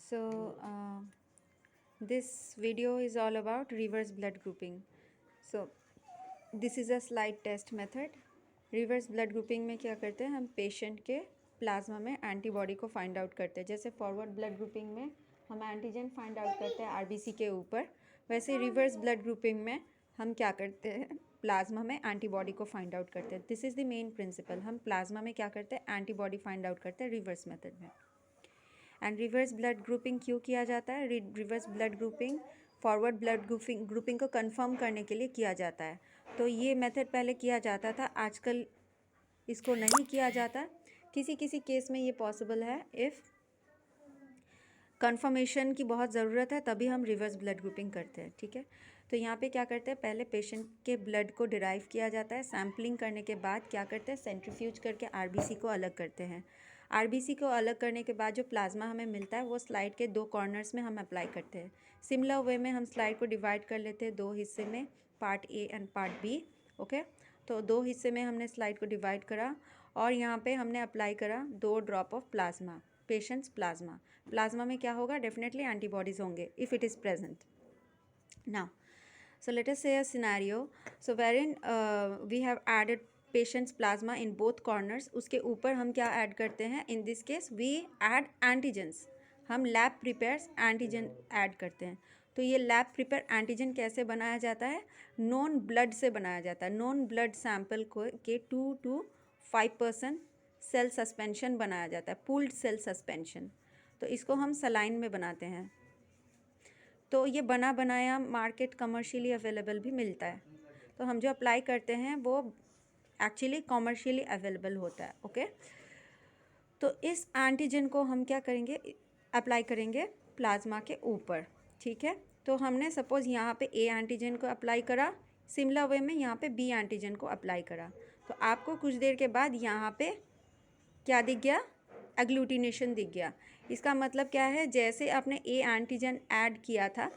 So this video is all about reverse blood grouping. So this is a slide test method. Reverse blood grouping में क्या करते हैं, हम patient के plasma में एंटीबॉडी को फाइंड आउट करते हैं. जैसे फॉरवर्ड ब्लड ग्रुपिंग में हम एंटीजन फाइंड आउट करते हैं आरबीसी के ऊपर, वैसे रिवर्स ब्लड ग्रुपिंग में हम क्या करते हैं, प्लाज्मा में एंटीबॉडी को फाइंड आउट करते हैं. This is the main principle. हम प्लाज्मा में क्या करते हैं, एंटीबॉडी फाइंड आउट करते हैं रिवर्स मेथड में. एंड रिवर्स ब्लड ग्रुपिंग क्यों किया जाता है? Reverse blood grouping forward blood grouping को कंफर्म करने के लिए किया जाता है. तो ये मेथड पहले किया जाता था, आजकल इसको नहीं किया जाता. किसी किसी केस में ये पॉसिबल है. इफ़ कंफर्मेशन की बहुत ज़रूरत है तभी हम रिवर्स ब्लड ग्रुपिंग करते हैं. ठीक है, तो यहाँ पे क्या करते हैं, पहले पेशेंट के ब्लड को डिराइव किया जाता है. सैम्पलिंग करने के बाद क्या करते हैं, सेंट्रीफ्यूज करके आरबीसी को अलग करते हैं. आरबीसी को अलग करने के बाद जो प्लाज्मा हमें मिलता है वो स्लाइड के दो कॉर्नर्स में हम अप्लाई करते हैं. सिमिलर वे में हम स्लाइड को डिवाइड कर लेते हैं दो हिस्से में, part A and part B. Okay, तो दो हिस्से में हमने स्लाइड को डिवाइड करा और यहाँ पे हमने अप्लाई करा 2 drop of plasma, patients plasma में क्या होगा, डेफिनेटली एंटीबॉडीज़ होंगे if it is present. Now so let us say a scenario so wherein we have added patient's plasma in both corners. उसके ऊपर हम क्या ऐड करते हैं, in this case we add antigens. हम लैब प्रिपेयर्स एंटीजन ऐड करते हैं. तो ये लैब प्रिपेयर एंटीजन कैसे बनाया जाता है, नॉन ब्लड से बनाया जाता है. नॉन ब्लड सैंपल को के 2 to 5% सेल सस्पेंशन बनाया जाता है, पूल्ड सेल सस्पेंशन. तो इसको हम सलाइन में बनाते हैं. तो ये बना बनाया मार्केट कमर्शियली अवेलेबल भी मिलता है. तो हम जो अप्लाई करते हैं वो एक्चुअली कमर्शियली अवेलेबल होता है. ओके, तो इस एंटीजन को हम क्या करेंगे, अप्लाई करेंगे प्लाज्मा के ऊपर. ठीक है, तो हमने सपोज़ यहाँ पे ए एंटीजन को अप्लाई करा, सिमिलर वे में यहाँ पे बी एंटीजन को अप्लाई करा. तो आपको कुछ देर के बाद यहाँ पे क्या दिख गया, एग्लूटिनेशन दिख गया. इसका मतलब क्या है, जैसे आपने ए एंटीजन ऐड किया था,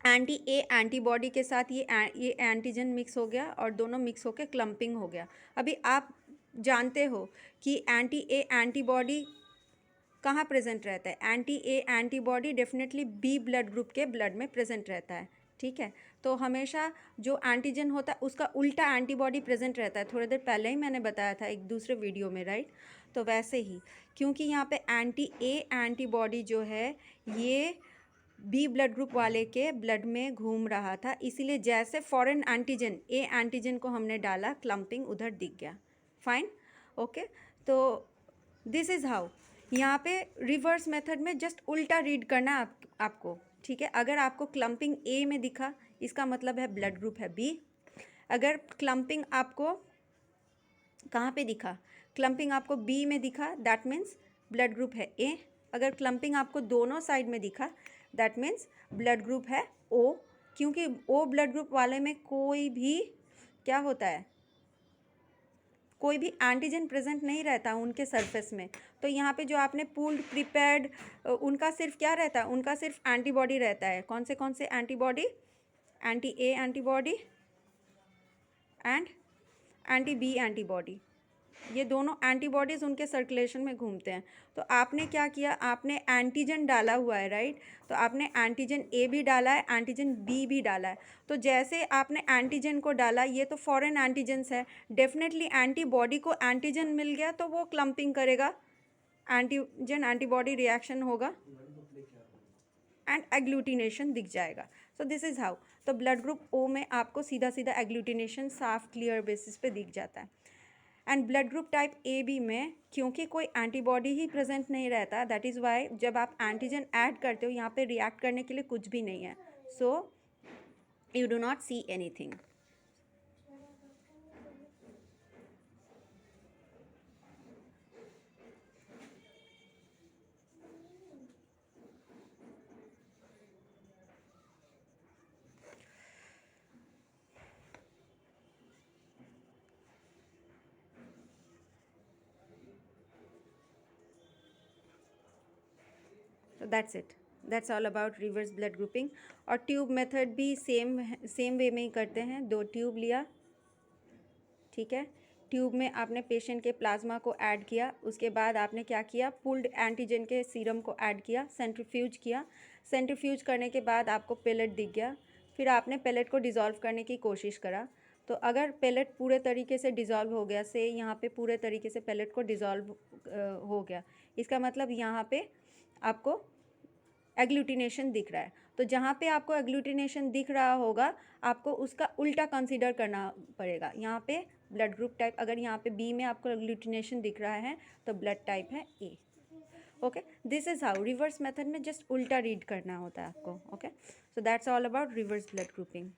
एंटी ए एंटीबॉडी के साथ ये एंटीजन मिक्स हो गया और दोनों मिक्स होकर क्लम्पिंग हो गया. अभी आप जानते हो कि एंटी ए एंटीबॉडी कहाँ प्रेजेंट रहता है. Anti A antibody definitely be blood group के ब्लड में प्रेजेंट रहता है. ठीक है, तो हमेशा जो एंटीजन होता है उसका उल्टा एंटीबॉडी प्रेजेंट रहता है. थोड़ी देर पहले ही मैंने बताया था एक दूसरे वीडियो में, राइट. तो वैसे ही क्योंकि यहाँ पे एंटी ए एंटीबॉडी जो है ये बी ब्लड ग्रुप वाले के ब्लड में घूम रहा था, इसीलिए जैसे फॉरेन एंटीजन ए एंटीजन को हमने डाला, क्लम्पिंग उधर दिख गया. Fine, okay. तो दिस इज़ हाउ. यहाँ पे रिवर्स मेथड में जस्ट उल्टा रीड करना आपको. ठीक है, अगर आपको क्लम्पिंग ए में दिखा इसका मतलब है ब्लड ग्रुप है बी. अगर क्लम्पिंग आपको कहाँ पे दिखा, क्लम्पिंग आपको बी में दिखा, दैट मीन्स ब्लड ग्रुप है ए. अगर क्लम्पिंग आपको दोनों साइड में दिखा, दैट मीन्स ब्लड ग्रुप है ओ. क्योंकि ओ ब्लड ग्रुप वाले में कोई भी क्या होता है, कोई भी एंटीजन प्रेजेंट नहीं रहता उनके सरफेस में. तो यहाँ पे जो आपने पूल्ड प्रिपेयर्ड, उनका सिर्फ क्या रहता है, उनका सिर्फ एंटीबॉडी रहता है. कौन से antibody, anti A antibody and anti B antibody. ये दोनों एंटीबॉडीज़ उनके सर्कुलेशन में घूमते हैं. तो आपने क्या किया, आपने एंटीजन डाला हुआ है, राइट. तो आपने एंटीजन ए भी डाला है, एंटीजन बी भी डाला है. तो जैसे आपने एंटीजन को डाला, ये तो फॉरेन एंटीजन्स है, डेफिनेटली एंटीबॉडी को एंटीजन मिल गया तो वो क्लम्पिंग करेगा, एंटीजन एंटीबॉडी रिएक्शन होगा एंड एग्लूटिनेशन दिख जाएगा. So this is how. तो ब्लड ग्रुप ओ में आपको सीधा सीधा एग्लूटिनेशन साफ क्लियर बेसिस पे दिख जाता है. And blood group type A B में क्योंकि कोई एंटीबॉडी ही प्रेजेंट नहीं रहता, दैट इज़ वाई जब आप एंटीजन ऐड करते हो यहाँ पे रिएक्ट करने के लिए कुछ भी नहीं है. So you do not see anything. तो that's it, that's all about reverse blood grouping. और ट्यूब मेथड भी सेम वे में ही करते हैं. 2 ट्यूब लिया, ठीक है, ट्यूब में आपने पेशेंट के प्लाज्मा को ऐड किया, उसके बाद आपने क्या किया, पुल्ड एंटीजन के सीरम को ऐड किया, सेंट्रीफ्यूज किया। सेंट्रीफ्यूज करने के बाद आपको पेलेट दिख गया, फिर आपने पेलेट को डिज़ोल्व करने की कोशिश करा। तो अगर पेलेट पूरे तरीके से डिज़ोल्व हो गया, से यहाँ पे पूरे तरीके से पेलेट को डिज़ोल्व हो गया, इसका मतलब यहाँ पे आपको एग्लूटिनेशन दिख रहा है। तो जहाँ पे आपको एग्लूटिनेशन दिख रहा होगा, आपको उसका उल्टा कंसीडर करना पड़ेगा। यहाँ पे ब्लड ग्रुप टाइप, अगर यहाँ पे बी में आपको एग्लूटिनेशन दिख रहा है तो ब्लड टाइप है A. Okay, this is how reverse method में जस्ट उल्टा रीड करना होता है आपको। Okay, so that's all about reverse blood grouping.